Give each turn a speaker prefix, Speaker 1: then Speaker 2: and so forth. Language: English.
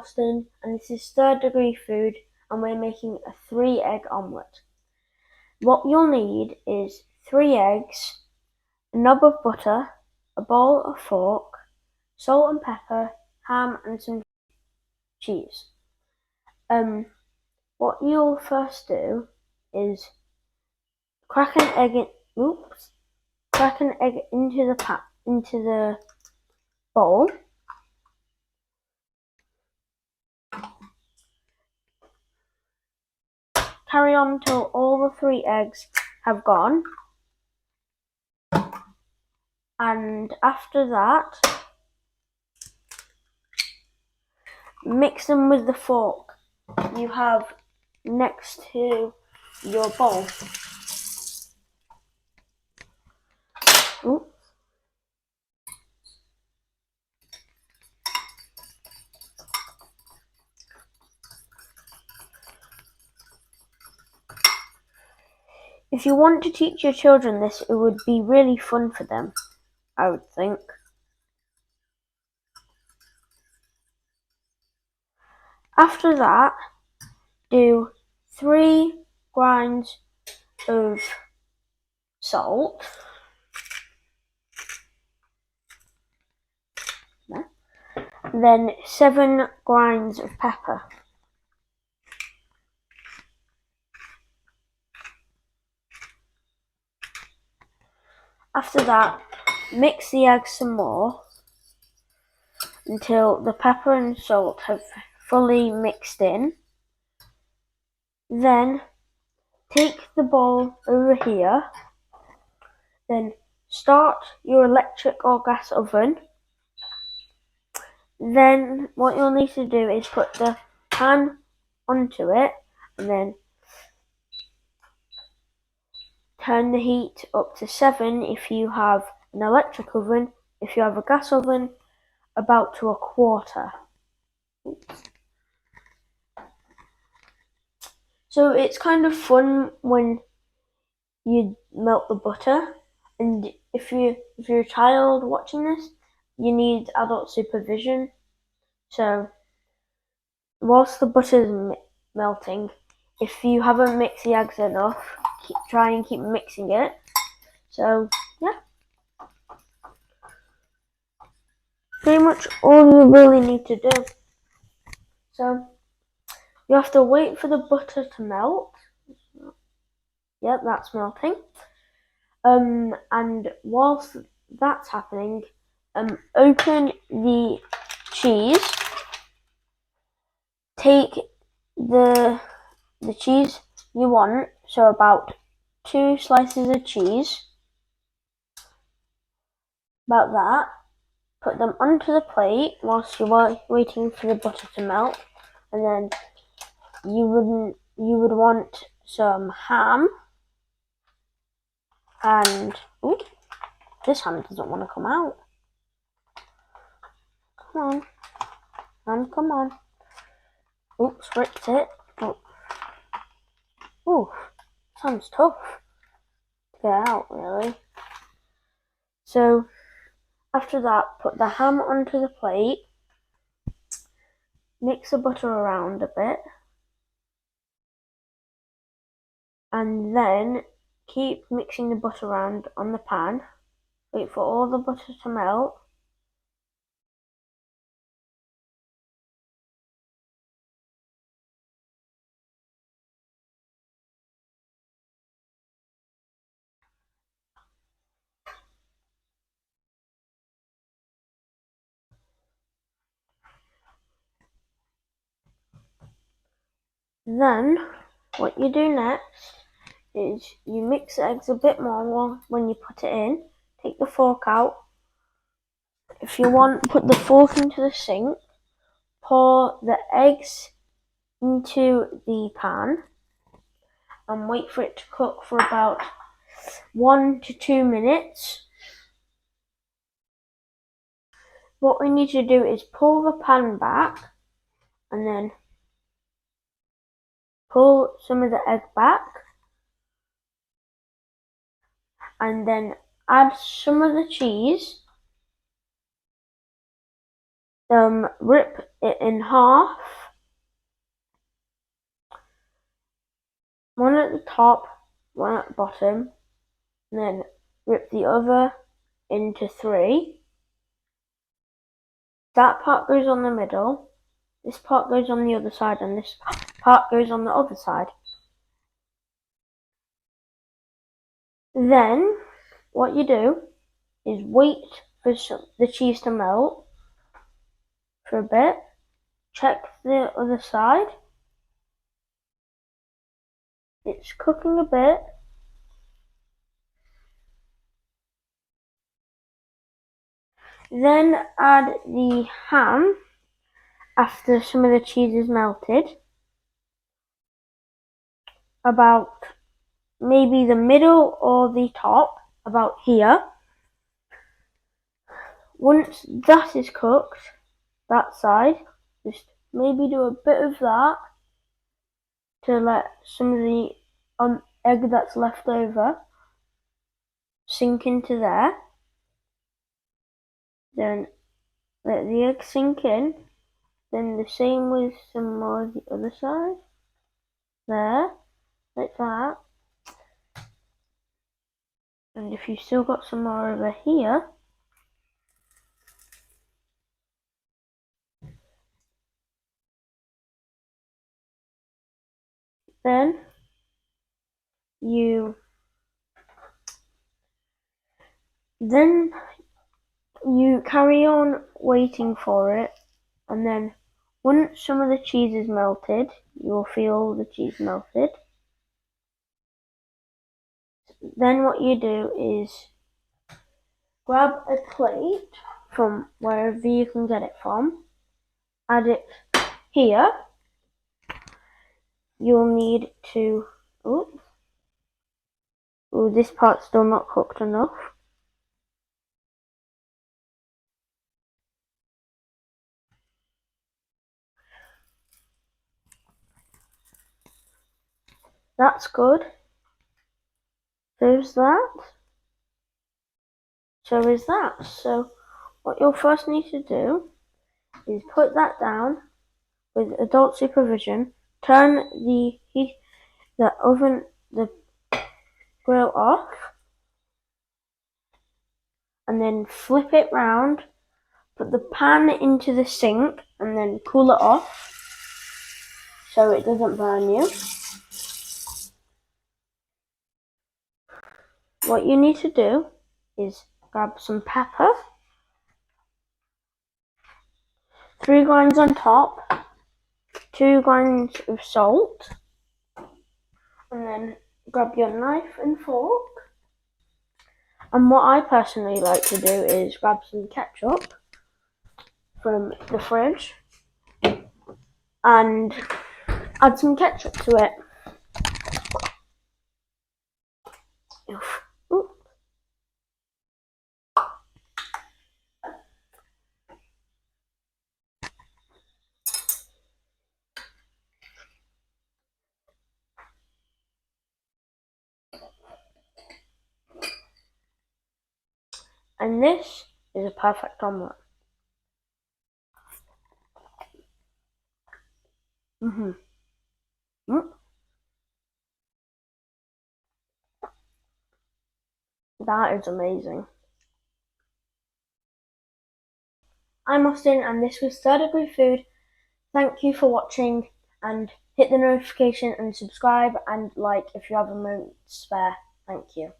Speaker 1: Austin, and this is third degree food, and we're making a 3-egg omelette. What you'll need is 3 eggs, a knob of butter, a bowl, a fork, salt and pepper, ham, and some cheese. What you'll first do is crack an egg into the bowl. Carry on till all the 3 eggs have gone, and after that, mix them with the fork you have next to your bowl. Oops. If you want to teach your children this, it would be really fun for them, I would think. After that, do 3 grinds of salt, then 7 grinds of pepper. After that, mix the eggs some more until the pepper and salt have fully mixed in. Then take the bowl over here, then start your electric or gas oven. Then what you'll need to do is put the pan onto it and then turn the heat up to 7 if you have an electric oven. If you have a gas oven, about to a quarter. So it's kind of fun when you melt the butter, and if you're a child watching this, you need adult supervision. So whilst the butter is melting, if you haven't mixed the eggs enough, try and keep mixing it. So yeah, pretty much all you really need to do. So you have to wait for the butter to melt. Yep, that's melting. And whilst that's happening, open the cheese. Take the cheese you want, so about 2 slices of cheese, about that. Put them onto the plate whilst you're waiting for the butter to melt, and then you would want some ham, and this ham doesn't want to come out. Come on, come on. Oops, ripped it. Oh, sounds tough to get out, really. So after that, put the ham onto the plate, mix the butter around a bit, and then keep mixing the butter around on the pan. Wait for all the butter to melt. Then what you do next is you mix the eggs a bit more when you put it in. Take the fork out. If you want, put the fork into the sink. Pour the eggs into the pan and wait for it to cook for about 1 to 2 minutes. What we need to do is pull the pan back and then pull some of the egg back, and then add some of the cheese, Rip it in half. One at the top, one at the bottom, and then rip the other into 3. That part goes on the middle, this part goes on the other side, and this part goes on the other side. Then, what you do is wait for the cheese to melt for a bit, check the other side, it's cooking a bit, then add the ham after some of the cheese is melted, about maybe the middle or the top, about here. Once that is cooked, that side, just maybe do a bit of that to let some of the egg that's left over sink into there. Then let the egg sink in. Then the same with some more of the other side. There, like that. And if you've still got some more over here, then you carry on waiting for it, and then once some of the cheese is melted, you'll feel the cheese melted. Then what you do is grab a plate from wherever you can get it from, add it here. You'll need to, this part's still not cooked enough. That's good. So is that. So is that. So what you'll first need to do is put that down with adult supervision, turn the grill off, and then flip it round, put the pan into the sink, and then cool it off so it doesn't burn you. What you need to do is grab some pepper, 3 grains on top, 2 grains of salt, and then grab your knife and fork. And what I personally like to do is grab some ketchup from the fridge and add some ketchup to it. Ooh. And this is a perfect omelette. That is amazing. I'm Austin, and this was Third Degree Food. Thank you for watching, and hit the notification and subscribe and like if you have a moment to spare. Thank you.